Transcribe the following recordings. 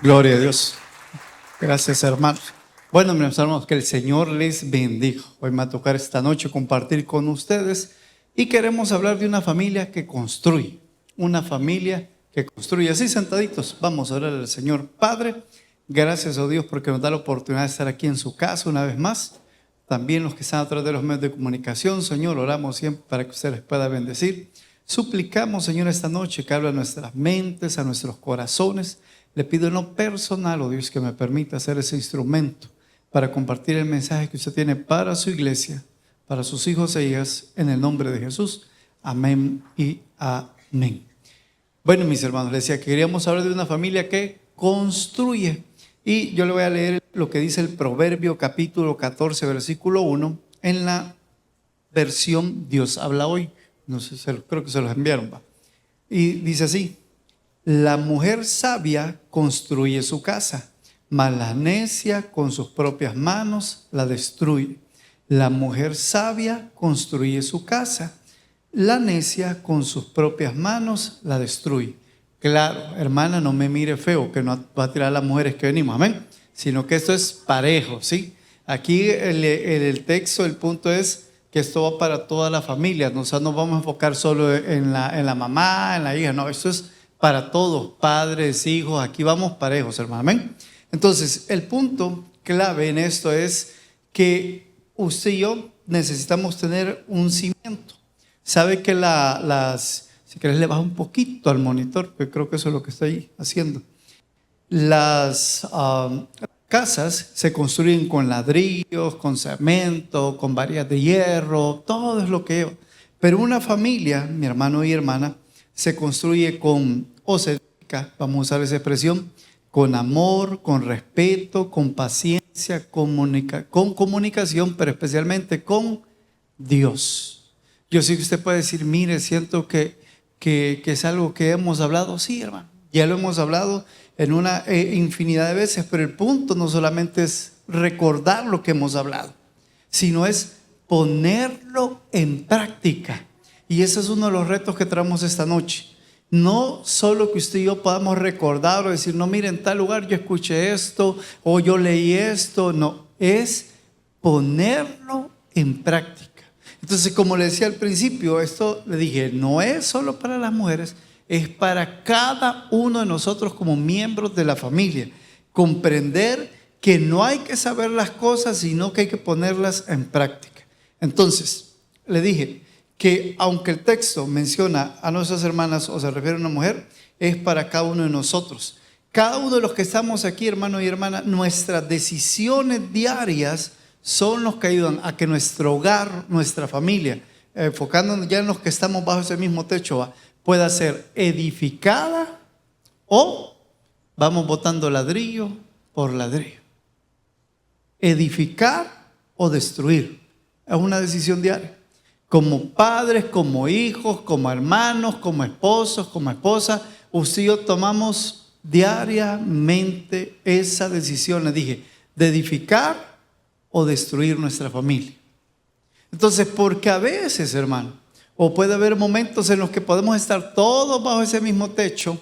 Gloria a Dios. Gracias, hermanos. Bueno, mis hermanos, que el Señor les bendiga. Hoy me va a tocar esta noche compartir con ustedes y queremos hablar de una familia que construye. Una familia que construye. Así sentaditos, vamos a orar al Señor. Padre, gracias a Dios porque nos da la oportunidad de estar aquí en su casa una vez más. También los que están a través de los medios de comunicación, Señor, oramos siempre para que usted les pueda bendecir. Suplicamos, Señor, esta noche que hable a nuestras mentes, a nuestros corazones. Le pido en lo personal, oh Dios, que me permita ser ese instrumento para compartir el mensaje que usted tiene para su iglesia, para sus hijos e hijas, en el nombre de Jesús. Amén y amén. Bueno, mis hermanos, les decía que queríamos hablar de una familia que construye. Y yo le voy a leer lo que dice el Proverbio capítulo 14, versículo 1, en la versión Dios habla hoy. No sé, creo que se los enviaron. ¿Va? Y dice así: la mujer sabia construye su casa, mas la necia con sus propias manos la destruye. La mujer sabia construye su casa, la necia con sus propias manos la destruye. Claro, hermana, no me mire feo, que no va a tirar a las mujeres que venimos, amén. Sino que esto es parejo, ¿sí? Aquí el texto, el punto es que esto va para toda la familia. No, o sea, no vamos a enfocar solo en la mamá, en la hija. No, esto es para todos, padres, hijos. Aquí vamos parejos, hermano, amén. Entonces, el punto clave en esto es que usted y yo necesitamos tener un cimiento. Sabe que si querés le bajo un poquito al monitor, porque creo que eso es lo que estoy haciendo. Las casas se construyen con ladrillos, con cemento, con varillas de hierro, todo es lo que lleva. Pero una familia, mi hermano y hermana, se construye se edifica, vamos a usar esa expresión, con amor, con respeto, con paciencia, con comunicación, pero especialmente con Dios. Yo sé que usted puede decir, mire, siento que es algo que hemos hablado. Sí, hermano, ya lo hemos hablado en una infinidad de veces, pero el punto no solamente es recordar lo que hemos hablado, sino es ponerlo en práctica. Y ese es uno de los retos que traemos esta noche. No solo que usted y yo podamos recordar o decir, no, mire, en tal lugar yo escuché esto o yo leí esto. No, es ponerlo en práctica. Entonces, como le decía al principio, esto le dije, no es solo para las mujeres, es para cada uno de nosotros como miembros de la familia. Comprender que no hay que saber las cosas, sino que hay que ponerlas en práctica. Entonces, le dije que aunque el texto menciona a nuestras hermanas o se refiere a una mujer, es para cada uno de nosotros. Cada uno de los que estamos aquí, hermano y hermana, nuestras decisiones diarias son los que ayudan a que nuestro hogar, nuestra familia, enfocándonos ya en los que estamos bajo ese mismo techo, pueda ser edificada o vamos botando ladrillo por ladrillo. Edificar o destruir es una decisión diaria. Como padres, como hijos, como hermanos, como esposos, como esposas, usted y yo tomamos diariamente esa decisión, le dije, de edificar o destruir nuestra familia. Entonces, porque a veces, hermano, o puede haber momentos en los que podemos estar todos bajo ese mismo techo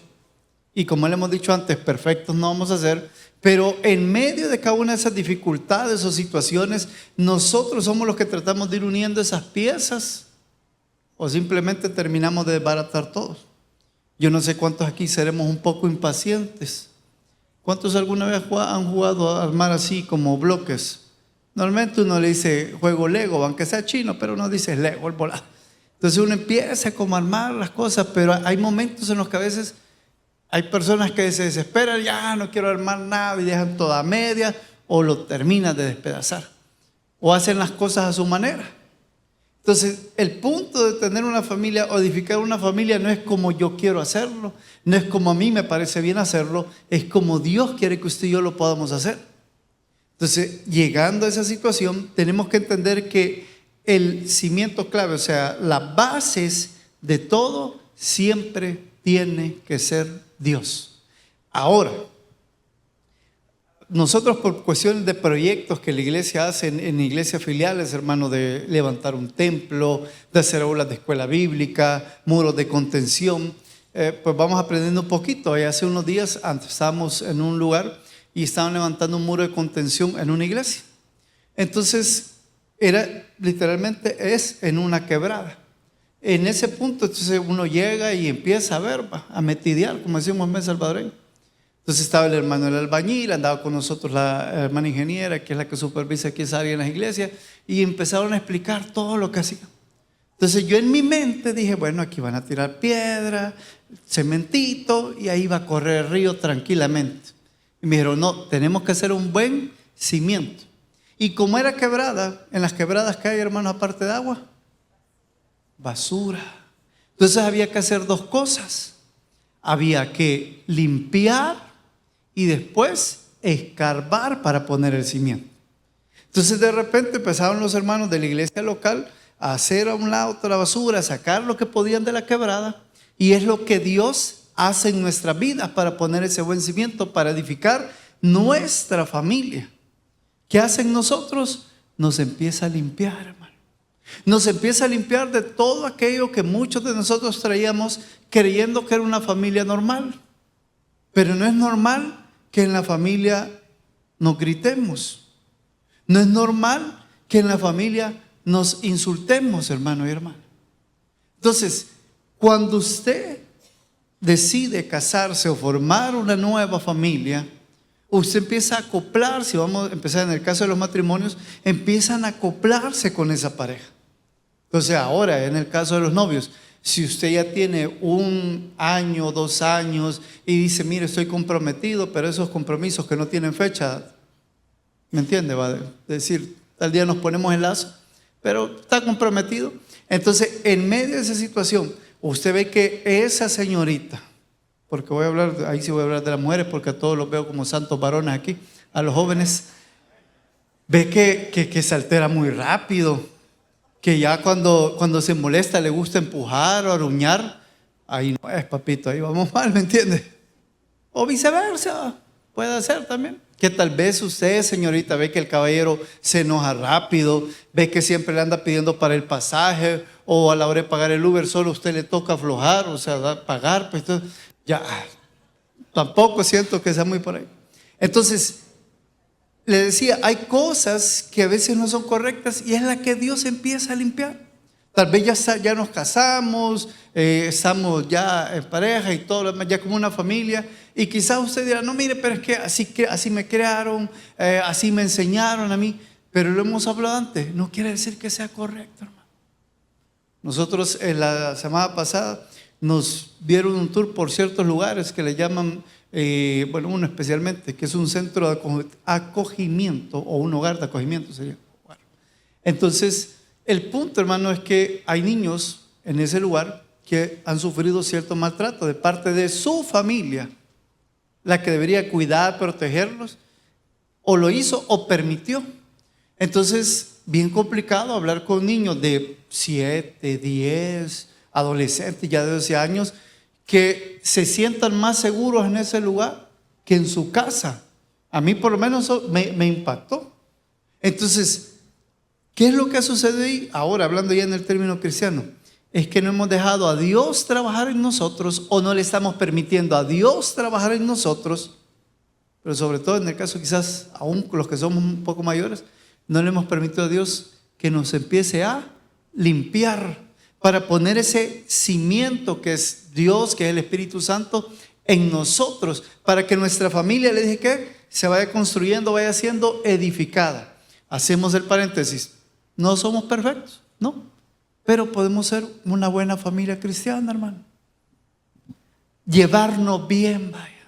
y, como le hemos dicho antes, perfectos no vamos a ser, pero en medio de cada una de esas dificultades o situaciones, nosotros somos los que tratamos de ir uniendo esas piezas o simplemente terminamos de desbaratar todos. Yo no sé cuántos aquí seremos un poco impacientes. ¿Cuántos alguna vez han jugado a armar así como bloques? Normalmente uno le dice juego Lego, aunque sea chino, pero uno dice Lego, el volado. Entonces uno empieza como a armar las cosas, pero hay momentos en los que a veces hay personas que se desesperan, ya no quiero armar nada y dejan toda a media o lo terminan de despedazar o hacen las cosas a su manera. Entonces el punto de tener una familia o edificar una familia no es como yo quiero hacerlo, no es como a mí me parece bien hacerlo, es como Dios quiere que usted y yo lo podamos hacer. Entonces, llegando a esa situación, tenemos que entender que el cimiento clave, o sea, las bases de todo, siempre tiene que ser Dios. Ahora, nosotros por cuestiones de proyectos que la iglesia hace en iglesias filiales, hermano, de levantar un templo, de hacer aulas de escuela bíblica, muros de contención, pues vamos aprendiendo un poquito. Y hace unos días antes estábamos en un lugar y estaban levantando un muro de contención en una iglesia. Entonces literalmente es en una quebrada. En ese punto entonces uno llega y empieza a ver, a metidear, como decimos en salvadoreño. Entonces estaba el hermano del albañil, andaba con nosotros la hermana ingeniera, que es la que supervisa aquí esa área en las iglesias, y empezaron a explicar todo lo que hacían. Entonces yo en mi mente dije, bueno, aquí van a tirar piedra, cementito, y ahí va a correr el río tranquilamente. Y me dijeron, no, tenemos que hacer un buen cimiento. Y como era quebrada, en las quebradas que hay, hermanos, aparte de agua, basura. Entonces había que hacer dos cosas. Había que limpiar y después escarbar para poner el cimiento. Entonces de repente empezaron los hermanos de la iglesia local a hacer a un lado toda la basura, a sacar lo que podían de la quebrada, y es lo que Dios hace en nuestras vidas para poner ese buen cimiento, para edificar nuestra familia. ¿Qué hacen nosotros? Nos empieza a limpiar, hermano. Nos empieza a limpiar de todo aquello que muchos de nosotros traíamos creyendo que era una familia normal. Pero no es normal que en la familia nos gritemos. No es normal que en la familia nos insultemos, hermano y hermana. Entonces, cuando usted decide casarse o formar una nueva familia, usted empieza a acoplarse. Vamos a empezar en el caso de los matrimonios, empiezan a acoplarse con esa pareja. Entonces ahora, en el caso de los novios, si usted ya tiene 1 año, 2 años y dice, mire, estoy comprometido, pero esos compromisos que no tienen fecha, ¿me entiende? Va a decir, tal día nos ponemos en lazo, pero está comprometido. Entonces, en medio de esa situación, usted ve que esa señorita, porque voy a hablar, ahí sí voy a hablar de las mujeres, porque a todos los veo como santos varones aquí, a los jóvenes, ve que se altera muy rápido, que ya cuando se molesta le gusta empujar o aruñar. Ahí no es, papito, ahí vamos mal, ¿me entiende? O viceversa, puede ser también. Que tal vez usted, señorita, ve que el caballero se enoja rápido, ve que siempre le anda pidiendo para el pasaje, o a la hora de pagar el Uber solo a usted le toca aflojar, o sea, pagar, pues entonces, ya, tampoco siento que sea muy por ahí. Entonces, le decía, hay cosas que a veces no son correctas y es la que Dios empieza a limpiar. Tal vez ya nos casamos, estamos ya en pareja y todo lo demás, ya como una familia. Y quizás usted dirá, no, mire, pero es que así me crearon, así me enseñaron a mí. Pero lo hemos hablado antes, no quiere decir que sea correcto, hermano. Nosotros la semana pasada nos dieron un tour por ciertos lugares que le llaman, bueno, uno especialmente, que es un centro de acogimiento o un hogar de acogimiento sería. Bueno, entonces, el punto, hermano, es que hay niños en ese lugar que han sufrido cierto maltrato de parte de su familia, la que debería cuidar, protegerlos, o lo hizo o permitió. Entonces, bien complicado hablar con niños de 7, 10, adolescentes ya de 12 años, que se sientan más seguros en ese lugar que en su casa. A mí por lo menos me impactó. Entonces, ¿qué es lo que ha sucedido ahí? Ahora, hablando ya en el término cristiano, es que no hemos dejado a Dios trabajar en nosotros, o no le estamos permitiendo a Dios trabajar en nosotros, pero sobre todo en el caso quizás aún los que somos un poco mayores, no le hemos permitido a Dios que nos empiece a limpiar para poner ese cimiento que es Dios, que es el Espíritu Santo en nosotros, para que nuestra familia, le dije que se vaya construyendo, vaya siendo edificada. Hacemos el paréntesis, no somos perfectos, no, pero podemos ser una buena familia cristiana, hermano. Llevarnos bien, vaya.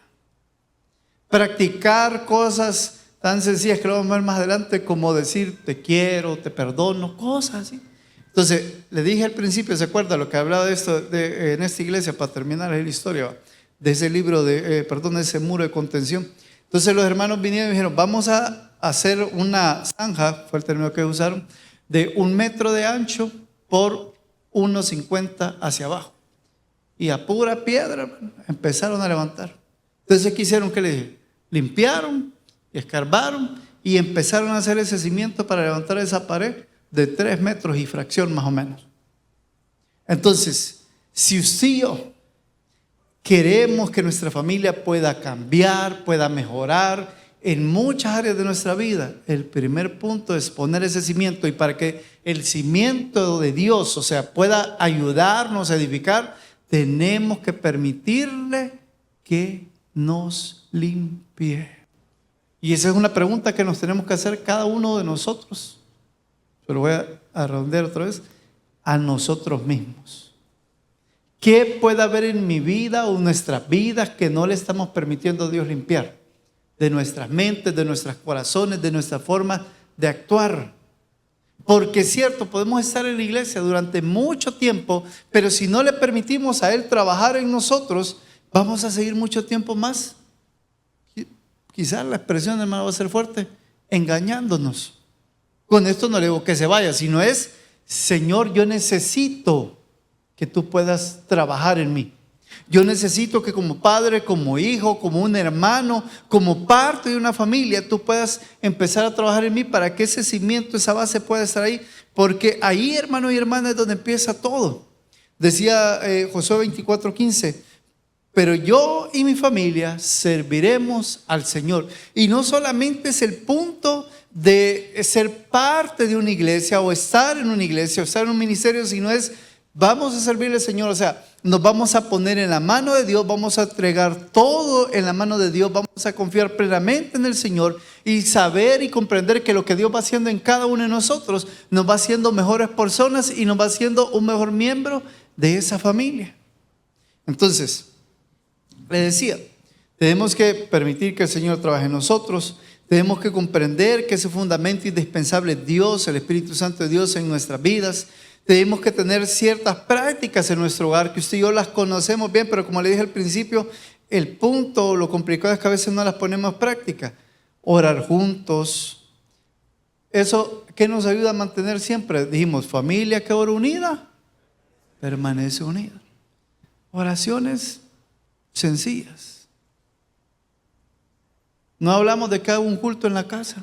Practicar cosas tan sencillas que lo vamos a ver más adelante, como decir te quiero, te perdono, cosas así. Entonces, le dije al principio, ¿se acuerda lo que hablaba de esto en esta iglesia, para terminar la historia, de ese libro, de ese muro de contención? Entonces los hermanos vinieron y dijeron, vamos a hacer una zanja, fue el término que usaron, de 1 metro de ancho por 1,50 hacia abajo. Y a pura piedra, hermano, empezaron a levantar. Entonces, ¿qué hicieron? ¿Qué le dije? Limpiaron, escarbaron y empezaron a hacer ese cimiento para levantar esa pared de 3 metros y fracción más o menos. Entonces, si usted y yo queremos que nuestra familia pueda cambiar, pueda mejorar en muchas áreas de nuestra vida, el primer punto es poner ese cimiento. Y para que el cimiento de Dios, o sea, pueda ayudarnos a edificar, tenemos que permitirle que nos limpie. Y esa es una pregunta que nos tenemos que hacer cada uno de nosotros. Pero voy a redondear otra vez. A nosotros mismos. ¿Qué puede haber en mi vida o en nuestras vidas que no le estamos permitiendo a Dios limpiar? De nuestras mentes, de nuestros corazones, de nuestra forma de actuar. Porque es cierto, podemos estar en la iglesia durante mucho tiempo, pero si no le permitimos a Él trabajar en nosotros, vamos a seguir mucho tiempo más. Quizás la expresión, hermano, va a ser fuerte, engañándonos. Con esto no le digo que se vaya, sino es, Señor, yo necesito que tú puedas trabajar en mí. Yo necesito que como padre, como hijo, como un hermano, como parte de una familia, tú puedas empezar a trabajar en mí para que ese cimiento, esa base pueda estar ahí. Porque ahí, hermano y hermana, es donde empieza todo. Decía Josué 24:15, pero yo y mi familia serviremos al Señor. Y no solamente es el punto de ser parte de una iglesia o estar en una iglesia o estar en un ministerio, sino es vamos a servirle al Señor, o sea, nos vamos a poner en la mano de Dios, vamos a entregar todo en la mano de Dios, vamos a confiar plenamente en el Señor y saber y comprender que lo que Dios va haciendo en cada uno de nosotros nos va haciendo mejores personas y nos va haciendo un mejor miembro de esa familia. Entonces, le decía, tenemos que permitir que el Señor trabaje en nosotros, tenemos que comprender que ese fundamento indispensable es Dios, el Espíritu Santo de Dios en nuestras vidas. Tenemos que tener ciertas prácticas en nuestro hogar que usted y yo las conocemos bien, pero como le dije al principio, el punto, lo complicado es que a veces no las ponemos en práctica. Orar juntos. Eso, ¿qué nos ayuda a mantener siempre? Dijimos, familia que ora unida, permanece unida. Oraciones sencillas. No hablamos de que haga un culto en la casa.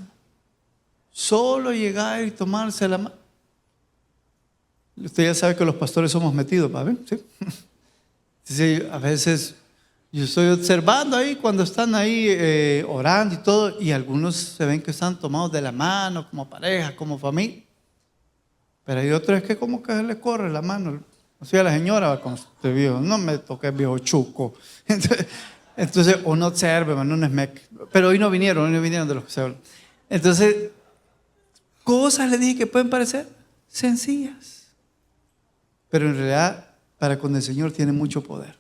Solo llegar y tomarse la mano. Usted ya sabe que los pastores somos metidos, ¿va? ¿Sí? Sí, a veces yo estoy observando ahí cuando están ahí orando y todo, y algunos se ven que están tomados de la mano, como pareja, como familia. Pero hay otros que como que le corre la mano. O sea, la señora con este viejo, no me toque viejo chuco. Entonces uno observa, hermano, no es mec. Pero hoy no vinieron de los que se hablan. Entonces, cosas le dije que pueden parecer sencillas. Pero en realidad, para con el Señor tiene mucho poder.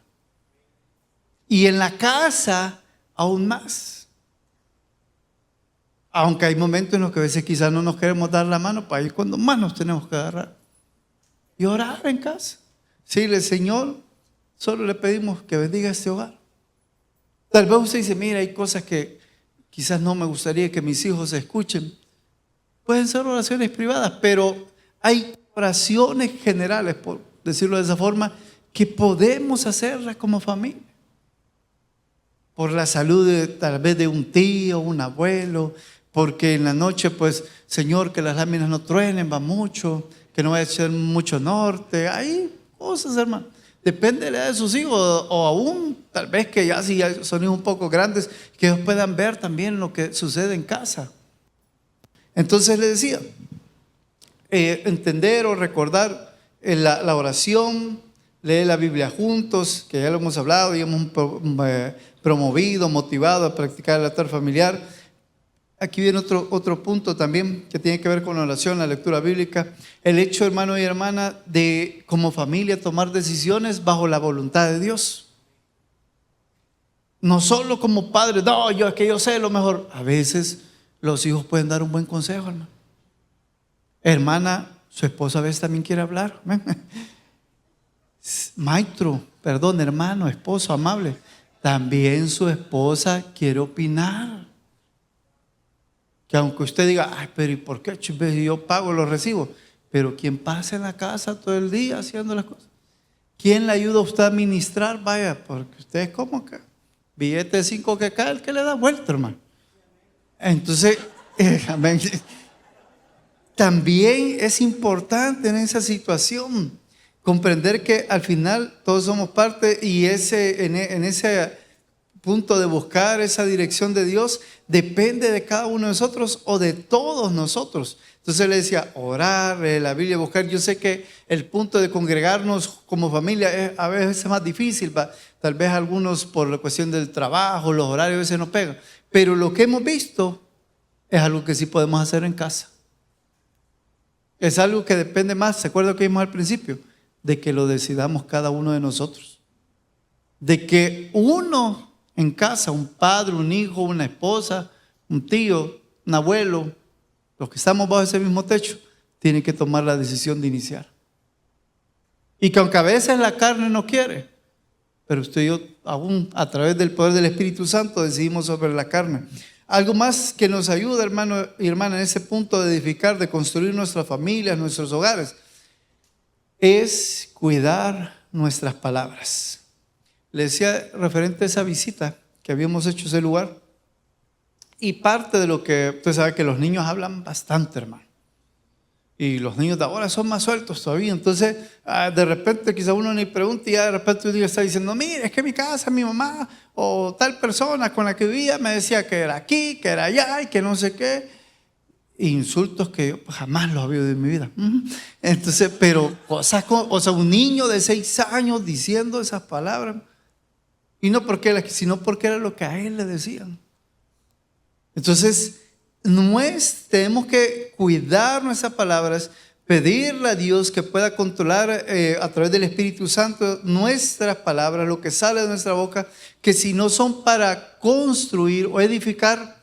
Y en la casa, aún más. Aunque hay momentos en los que a veces quizás no nos queremos dar la mano, para ir cuando más nos tenemos que agarrar. Y orar en casa. Decirle, Señor, solo le pedimos que bendiga este hogar. Tal vez usted dice, mira, hay cosas que quizás no me gustaría que mis hijos escuchen. Pueden ser oraciones privadas, pero hay oraciones generales, por decirlo de esa forma, que podemos hacerlas como familia. Por la salud tal vez de un tío, un abuelo, porque en la noche, pues, Señor, que las láminas no truenen, va mucho, que no vaya a echar mucho norte. Hay cosas, hermano. Depende de la edad de sus hijos, o aún tal vez que ya si ya son hijos un poco grandes, que ellos puedan ver también lo que sucede en casa. Entonces le decía, entender o recordar la oración, leer la Biblia juntos, que ya lo hemos hablado y hemos promovido, motivado a practicar el altar familiar. Aquí viene otro punto también que tiene que ver con la oración, la lectura bíblica. El hecho, hermano y hermana, de como familia tomar decisiones bajo la voluntad de Dios. No solo como padres, no, es que yo sé lo mejor. A veces los hijos pueden dar un buen consejo, hermano. Hermana, su esposa a veces también quiere hablar. Maestro, perdón, hermano, esposo amable, también su esposa quiere opinar. Que aunque usted diga, ay, pero ¿y por qué? Yo pago los recibos. Pero ¿quién pasa en la casa todo el día haciendo las cosas? ¿Quién le ayuda a usted a administrar? Vaya, porque usted es como que billete de 5 que cae, el que le da vuelta, hermano. Entonces, también es importante en esa situación Comprender que al final todos somos parte y en ese punto de buscar esa dirección de Dios depende de cada uno de nosotros o de todos nosotros. Entonces le decía, orar, la Biblia, buscar. Yo sé que el punto de congregarnos como familia a veces es más difícil. Tal vez algunos por la cuestión del trabajo, los horarios a veces nos pegan. Pero lo que hemos visto es algo que sí podemos hacer en casa. Es algo que depende más, ¿se acuerdan que vimos al principio? De que lo decidamos cada uno de nosotros. De que uno en casa, un padre, un hijo, una esposa, un tío, un abuelo, los que estamos bajo ese mismo techo, tienen que tomar la decisión de iniciar. Y que aunque a veces la carne no quiere, pero usted y yo aún a través del poder del Espíritu Santo decidimos sobre la carne. Algo más que nos ayuda, hermano y hermana, en ese punto de edificar, de construir nuestras familias, nuestros hogares, es cuidar nuestras palabras. Le decía referente a esa visita que habíamos hecho a ese lugar, y parte de lo que usted sabe que los niños hablan bastante, hermano. Y los niños de ahora son más sueltos todavía. Entonces, de repente quizá uno ni pregunta y ya de repente un día está diciendo, mire, es que en mi casa, mi mamá o tal persona con la que vivía me decía que era aquí, que era allá y que no sé qué. Insultos que yo jamás los había oído en mi vida. Entonces, pero cosas como, o sea, un niño de 6 años diciendo esas palabras. Y no porque, sino porque era lo que a él le decían. Entonces, tenemos que cuidar nuestras palabras, pedirle a Dios que pueda controlar a través del Espíritu Santo nuestras palabras, lo que sale de nuestra boca, que si no son para construir o edificar,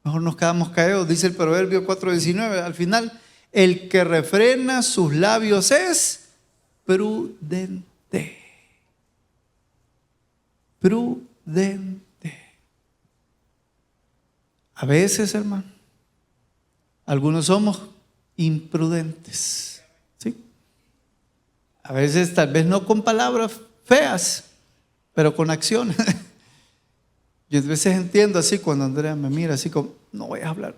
mejor nos quedamos callados. Dice el Proverbio 4:19, al final, el que refrena sus labios es prudente. Prudente. A veces, hermano, algunos somos imprudentes, ¿sí? A veces tal vez no con palabras feas, pero con acciones. Yo a veces entiendo así cuando Andrea me mira así como, no voy a hablar.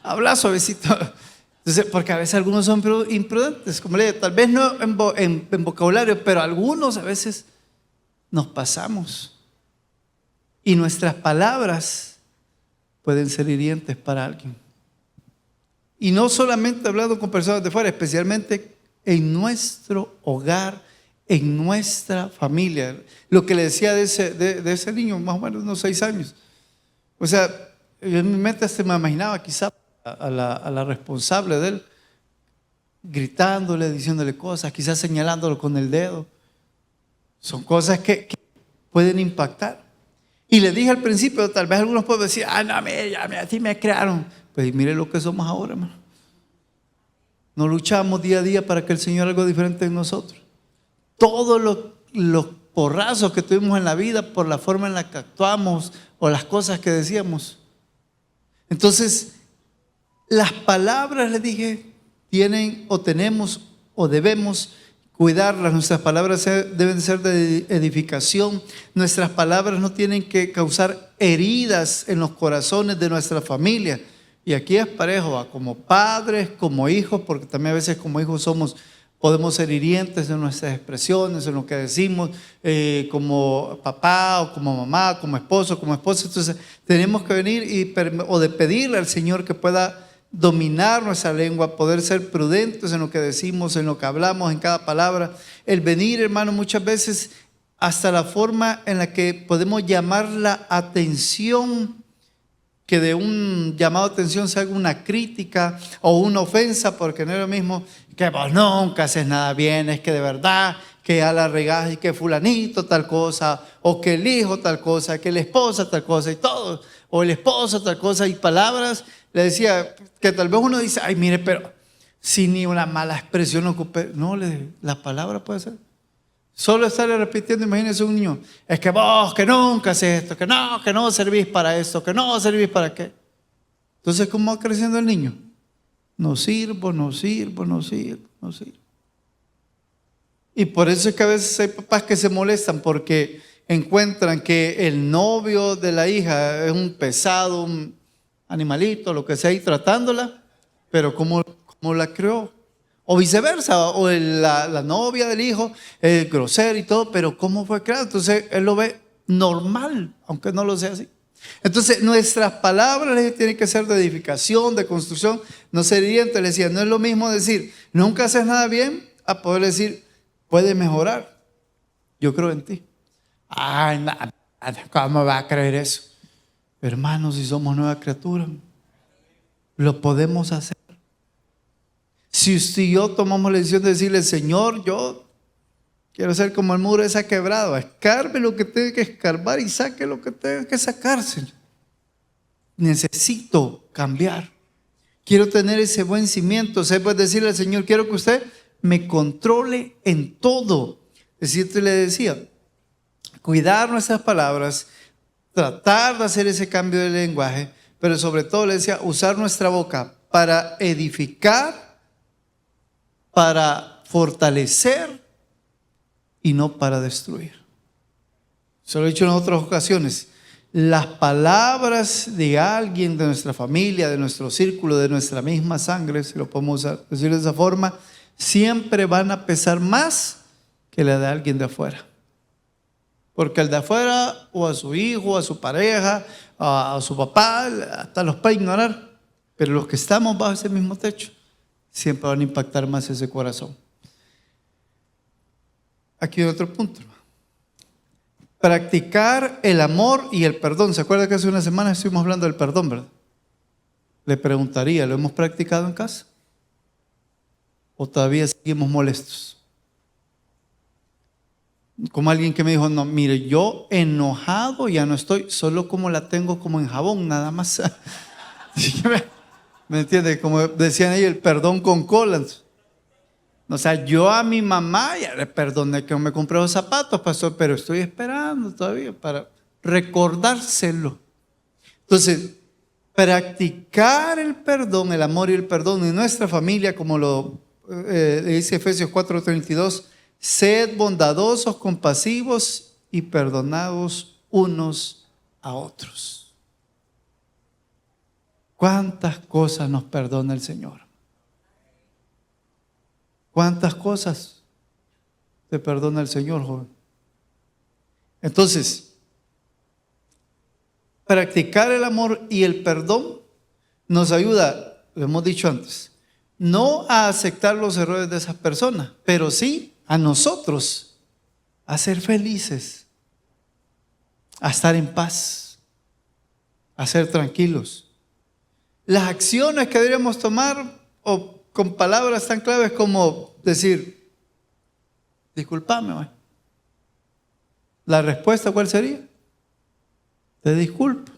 Habla suavecito. Entonces, porque a veces algunos son imprudentes, como le digo, tal vez no en vocabulario, pero algunos a veces nos pasamos. Y nuestras palabras pueden ser hirientes para alguien. Y no solamente hablando con personas de fuera, especialmente en nuestro hogar, en nuestra familia. Lo que le decía de ese niño, más o menos unos 6 años. O sea, yo en mi mente se me imaginaba quizá a la responsable de él, gritándole, diciéndole cosas, quizás señalándolo con el dedo. Son cosas que pueden impactar. Y le dije al principio, tal vez algunos pueden decir, no, mira, así me crearon. Pues mire lo que somos ahora, hermano. No luchamos día a día para que el Señor haga algo diferente en nosotros. Todos los porrazos que tuvimos en la vida por la forma en la que actuamos o las cosas que decíamos. Entonces, las palabras, les dije, tienen o tenemos o debemos cuidarlas. Nuestras palabras deben ser de edificación. Nuestras palabras no tienen que causar heridas en los corazones de nuestra familia. Y aquí es parejo, como padres, como hijos, porque también a veces como hijos podemos ser hirientes en nuestras expresiones, en lo que decimos, como papá o como mamá, como esposo, como esposa. Entonces tenemos que venir o de pedirle al Señor que pueda dominar nuestra lengua, poder ser prudentes en lo que decimos, en lo que hablamos, en cada palabra. El venir, hermano, muchas veces hasta la forma en la que podemos llamar la atención, que de un llamado de atención se haga una crítica o una ofensa, porque no es lo mismo que vos nunca haces nada bien, es que de verdad que ya la regás y que fulanito tal cosa, o que el hijo tal cosa, que la esposa tal cosa y todo, o el esposo tal cosa, y palabras. Le decía que tal vez uno dice, ay mire, pero si ni una mala expresión ocupé. No, la palabra puede ser. Solo estarle repitiendo, imagínense un niño, es que vos que nunca haces esto, que no servís para esto, que no servís para qué. Entonces, ¿cómo va creciendo el niño? No sirvo. Y por eso es que a veces hay papás que se molestan porque encuentran que el novio de la hija es un pesado, un animalito, lo que sea, y tratándola, pero ¿cómo la creó? O viceversa, o la novia del hijo, el grosero y todo, pero ¿cómo fue creado? Entonces él lo ve normal, aunque no lo sea así. Entonces nuestras palabras tienen que ser de edificación, de construcción, no ser hirientes. Le decía, no es lo mismo decir, nunca haces nada bien, a poder decir, puedes mejorar. Yo creo en ti. Ay, nada, ¿cómo va a creer eso? Hermanos, si somos nueva criatura, lo podemos hacer. Si usted y yo tomamos la decisión de decirle, Señor, yo quiero ser como el muro ese quebrado, escarbe lo que tenga que escarbar y saque lo que tenga que sacar, Señor. Necesito cambiar. Quiero tener ese buen cimiento. Se puede decirle al Señor, quiero que usted me controle en todo. Es decir, le decía, cuidar nuestras palabras, tratar de hacer ese cambio de lenguaje, pero sobre todo le decía, usar nuestra boca para edificar, para fortalecer y no para destruir. Se lo he dicho en otras ocasiones. Las palabras de alguien de nuestra familia, de nuestro círculo, de nuestra misma sangre, si lo podemos decir de esa forma, siempre van a pesar más que la de alguien de afuera. Porque el de afuera, o a su hijo, a su pareja, a su papá, hasta los puede ignorar. Pero los que estamos bajo ese mismo techo, siempre van a impactar más ese corazón. Aquí hay otro punto. Practicar el amor y el perdón. ¿Se acuerda que hace una semana estuvimos hablando del perdón, verdad? Le preguntaría, ¿lo hemos practicado en casa? ¿O todavía seguimos molestos? Como alguien que me dijo, no, mire, yo enojado ya no estoy, solo como la tengo como en jabón, nada más. ¿Me entiende? Como decían ellos, el perdón con cola. O sea, yo a mi mamá ya le perdoné que no me compré los zapatos, pastor, pero estoy esperando todavía para recordárselo. Entonces, practicar el perdón, el amor y el perdón en nuestra familia, como lo dice Efesios 4:32, sed bondadosos, compasivos y perdonados unos a otros. ¿Cuántas cosas nos perdona el Señor? ¿Cuántas cosas te perdona el Señor, joven? Entonces, practicar el amor y el perdón nos ayuda, lo hemos dicho antes, no a aceptar los errores de esas personas, pero sí a nosotros a ser felices, a estar en paz, a ser tranquilos. Las acciones que deberíamos tomar o con palabras tan claves como decir, discúlpame, güey. La respuesta, ¿cuál sería? Te disculpo.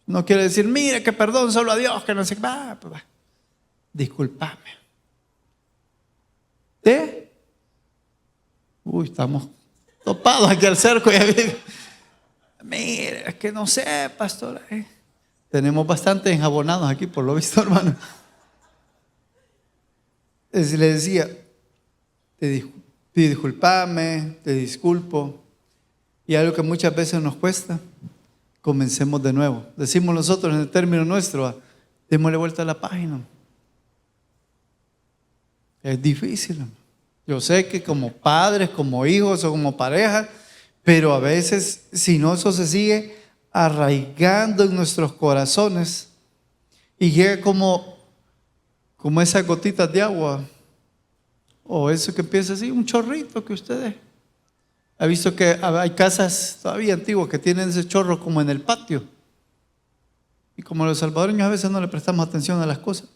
No quiere decir, mire que perdón solo a Dios, que no sé, discúlpame. Estamos topados aquí al cerco. Mire, es que no sé, pastor. Tenemos bastante enjabonados aquí, por lo visto, hermano. Le decía, disculpame, te disculpo. Y algo que muchas veces nos cuesta, comencemos de nuevo. Decimos nosotros en el término nuestro, démosle vuelta a la página. Es difícil. Yo sé que como padres, como hijos o como pareja, pero a veces, si no, eso se sigue arraigando en nuestros corazones y llega como esas gotitas de agua, o eso que empieza así, un chorrito que ustedes. Ha visto que hay casas todavía antiguas que tienen ese chorro como en el patio. Y como los salvadoreños a veces no le prestamos atención a las cosas.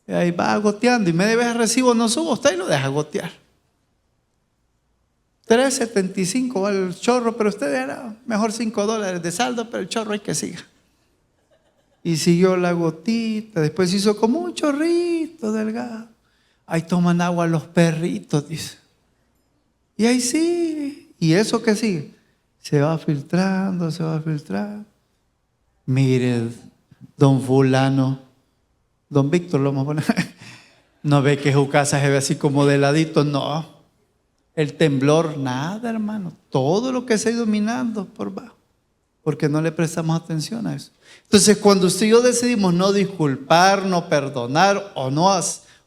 Y ahí va goteando y media vez recibo no subo, usted y lo deja gotear. $3.75 vale el chorro, pero usted era mejor $5 de saldo, pero el chorro hay que siga. Y siguió la gotita, después hizo como un chorrito delgado. Ahí toman agua los perritos, dice. Y ahí sigue. ¿Y eso qué sigue? Se va filtrando, se va filtrando. Mire, don fulano, don Víctor lo vamos a poner. No ve que su casa se ve así como de ladito, no. El temblor, nada, hermano. Todo lo que se ha ido minando por bajo. Porque no le prestamos atención a eso. Entonces, cuando usted y yo decidimos no disculpar, no perdonar o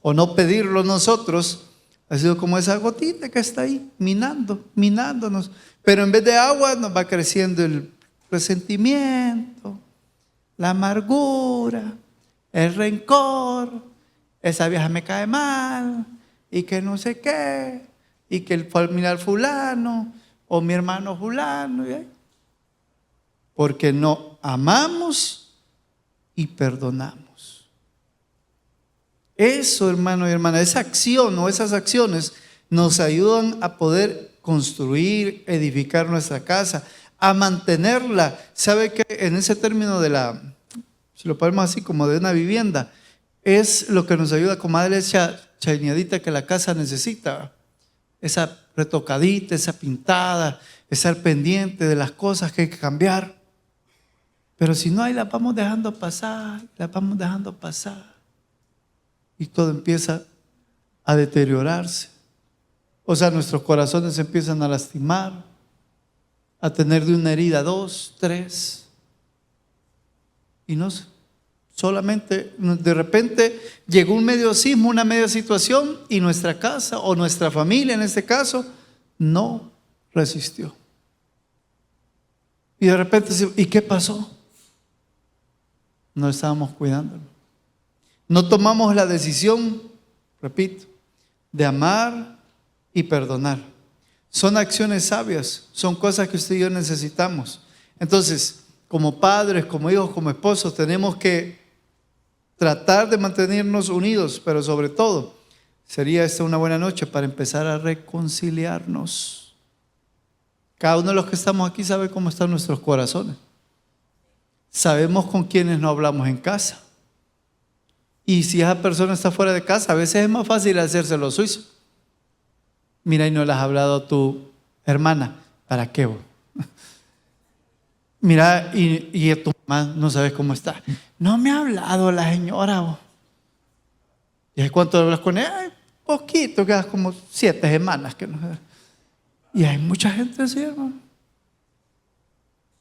o no pedirlo nosotros, ha sido como esa gotita que está ahí, minándonos. Pero en vez de agua nos va creciendo el resentimiento, la amargura, el rencor. Esa vieja me cae mal, y que no sé qué, y que el familiar fulano, o mi hermano fulano. Porque no amamos y perdonamos. Eso, hermano y hermana, esa acción o esas acciones nos ayudan a poder construir, edificar nuestra casa, a mantenerla. ¿Sabe que en ese término de si lo ponemos así, como de una vivienda, es lo que nos ayuda, comadre, esa chaineadita que la casa necesita? Esa retocadita, esa pintada, estar pendiente de las cosas que hay que cambiar. Pero si no hay, la vamos dejando pasar, y todo empieza a deteriorarse. O sea, nuestros corazones empiezan a lastimar, a tener de una herida 2, 3. Y no solamente, de repente llegó un medio sismo, una media situación, y nuestra casa o nuestra familia en este caso no resistió. Y de repente, ¿y qué pasó? No estábamos cuidándolo. No tomamos la decisión, repito, de amar y perdonar. Son acciones sabias, son cosas que usted y yo necesitamos. Entonces, como padres, como hijos, como esposos, tenemos que tratar de mantenernos unidos, pero sobre todo, sería esta una buena noche para empezar a reconciliarnos. Cada uno de los que estamos aquí sabe cómo están nuestros corazones. Sabemos con quiénes no hablamos en casa. Y si esa persona está fuera de casa, a veces es más fácil hacérselo suizo. Mira, y no le has hablado a tu hermana. ¿Para qué vos? Mira, y a tu mamá no sabes cómo está. No me ha hablado la señora vos. ¿Y cuánto hablas con ella? Ay, poquito, quedas como 7 semanas que no. Y hay mucha gente así, hermano.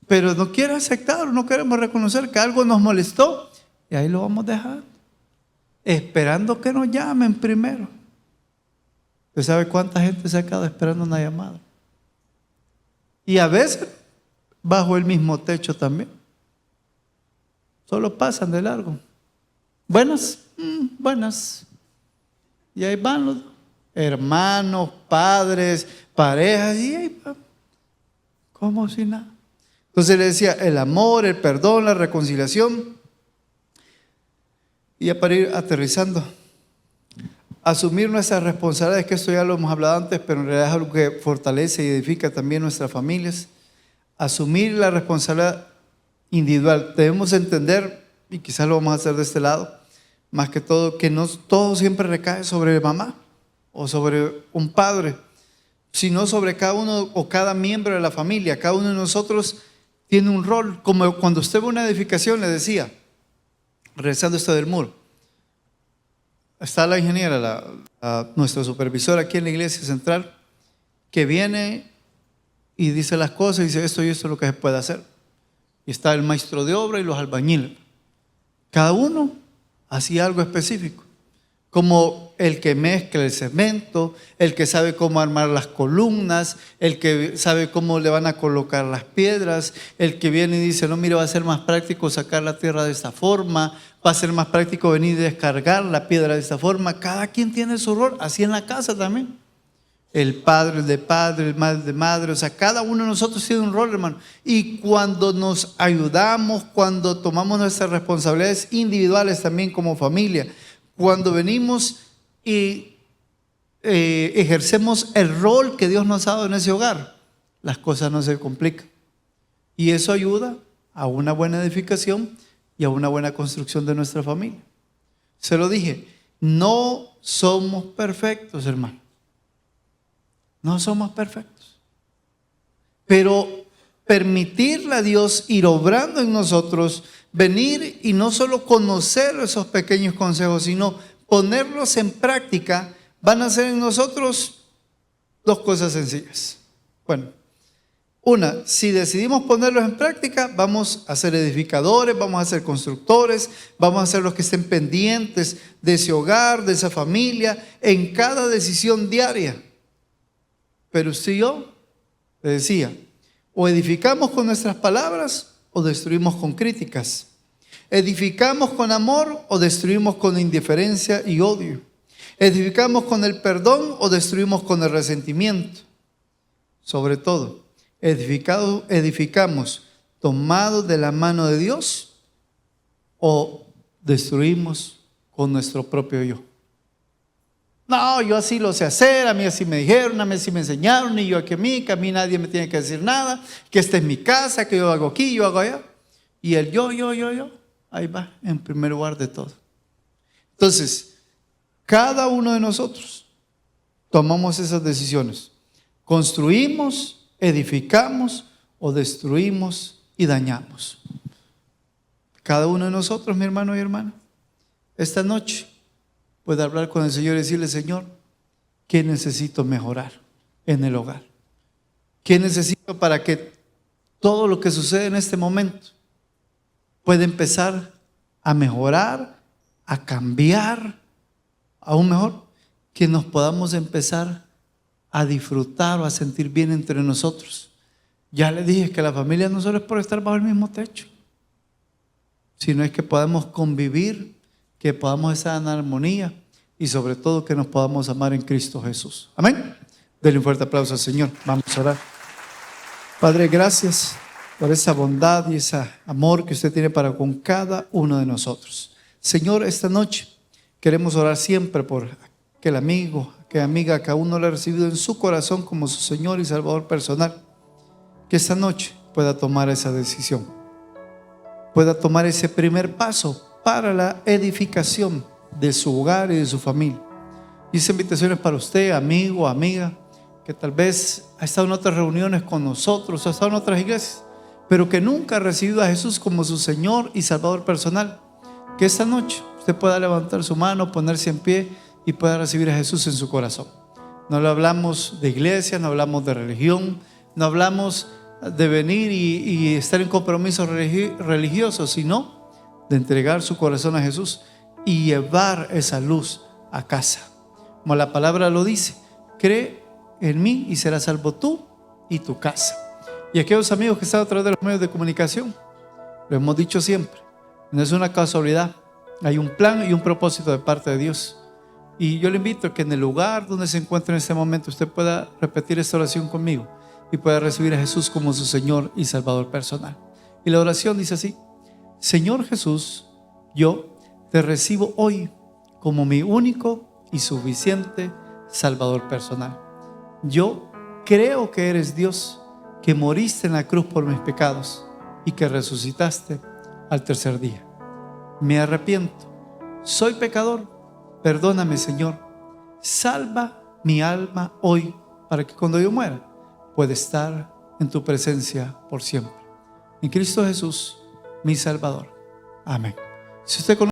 Pero no quiere aceptar, no queremos reconocer que algo nos molestó, y ahí lo vamos a dejar, esperando que nos llamen primero. ¿Usted sabe cuánta gente se ha quedado esperando una llamada? Y a veces bajo el mismo techo también. Solo pasan de largo. Buenas, buenas. Y ahí van los hermanos, padres, parejas, y ahí van, como si nada. Entonces le decía, el amor, el perdón, la reconciliación. Y ya para ir aterrizando, asumir nuestras responsabilidades, que esto ya lo hemos hablado antes, pero en realidad es algo que fortalece y edifica también nuestras familias. Asumir la responsabilidad individual. Debemos entender, y quizás lo vamos a hacer de este lado, más que todo, que no todo siempre recae sobre mamá o sobre un padre, sino sobre cada uno o cada miembro de la familia. Cada uno de nosotros tiene un rol, como cuando usted ve una edificación, le decía, regresando esto del muro, está la ingeniera, nuestra supervisora aquí en la iglesia central, que viene y dice las cosas y dice esto y esto es lo que se puede hacer. Y está el maestro de obra y los albañiles. Cada uno hacía algo específico, como el que mezcla el cemento, el que sabe cómo armar las columnas, el que sabe cómo le van a colocar las piedras, el que viene y dice, no, mira, va a ser más práctico sacar la tierra de esta forma, va a ser más práctico venir y descargar la piedra de esta forma. Cada quien tiene su rol, así en la casa también. El padre de padre, el madre de madre, o sea, cada uno de nosotros tiene un rol, hermano. Y cuando nos ayudamos, cuando tomamos nuestras responsabilidades individuales también como familia, cuando venimos y ejercemos el rol que Dios nos ha dado en ese hogar, las cosas no se complican. Y eso ayuda a una buena edificación y a una buena construcción de nuestra familia. Se lo dije, no somos perfectos, hermano. No somos perfectos. Pero permitirle a Dios ir obrando en nosotros, venir y no solo conocer esos pequeños consejos, sino ponerlos en práctica, van a ser en nosotros dos cosas sencillas. Bueno, Una, si decidimos ponerlos en práctica, vamos a ser edificadores, vamos a ser constructores, vamos a ser los que estén pendientes de ese hogar, de esa familia, en cada decisión diaria. Pero usted y yo, le decía, o edificamos con nuestras palabras o destruimos con críticas. Edificamos con amor o destruimos con indiferencia y odio. Edificamos con el perdón o destruimos con el resentimiento. Sobre todo, edificamos tomados de la mano de Dios o destruimos con nuestro propio yo. No, yo así lo sé hacer, a mí así me dijeron, a mí así me enseñaron, y yo que a mí nadie me tiene que decir nada, que esta es mi casa, que yo hago aquí, yo hago allá. Y el yo, ahí va, en primer lugar de todo. Entonces, cada uno de nosotros tomamos esas decisiones. Construimos, edificamos o destruimos y dañamos. Cada uno de nosotros, mi hermano y hermana, esta noche puede hablar con el Señor y decirle: Señor, ¿qué necesito mejorar en el hogar? ¿Qué necesito para que todo lo que sucede en este momento pueda empezar a mejorar, a cambiar, aún mejor, que nos podamos empezar a disfrutar o a sentir bien entre nosotros? Ya le dije que la familia no solo es por estar bajo el mismo techo, sino es que podamos convivir, que podamos estar en armonía y sobre todo que nos podamos amar en Cristo Jesús. Amén. Denle un fuerte aplauso al Señor. Vamos a orar. Padre, gracias por esa bondad y ese amor que usted tiene para con cada uno de nosotros. Señor, esta noche queremos orar siempre por aquel amigo, aquella amiga que aún no le ha recibido en su corazón como su Señor y Salvador personal. Que esta noche pueda tomar esa decisión, pueda tomar ese primer paso para la edificación de su hogar y de su familia. Y esa invitación es para usted, amigo, amiga, que tal vez ha estado en otras reuniones con nosotros, ha estado en otras iglesias, pero que nunca ha recibido a Jesús como su Señor y Salvador personal. Que esta noche usted pueda levantar su mano, ponerse en pie y pueda recibir a Jesús en su corazón. No le hablamos de iglesia, no hablamos de religión, no hablamos de venir y estar en compromisos religiosos, sino de entregar su corazón a Jesús y llevar esa luz a casa. Como la palabra lo dice: cree en mí y serás salvo tú y tu casa. Y aquellos amigos que están a través de los medios de comunicación, lo hemos dicho siempre, no es una casualidad, hay un plan y un propósito de parte de Dios. Y yo le invito a que en el lugar donde se encuentre en este momento usted pueda repetir esta oración conmigo y pueda recibir a Jesús como su Señor y Salvador personal. Y la oración dice así: Señor Jesús, yo te recibo hoy como mi único y suficiente Salvador personal. Yo creo que eres Dios, que moriste en la cruz por mis pecados y que resucitaste al tercer día. Me arrepiento, soy pecador, perdóname, Señor. Salva mi alma hoy para que cuando yo muera pueda estar en tu presencia por siempre. En Cristo Jesús, mi Salvador. Amén. Si usted conoce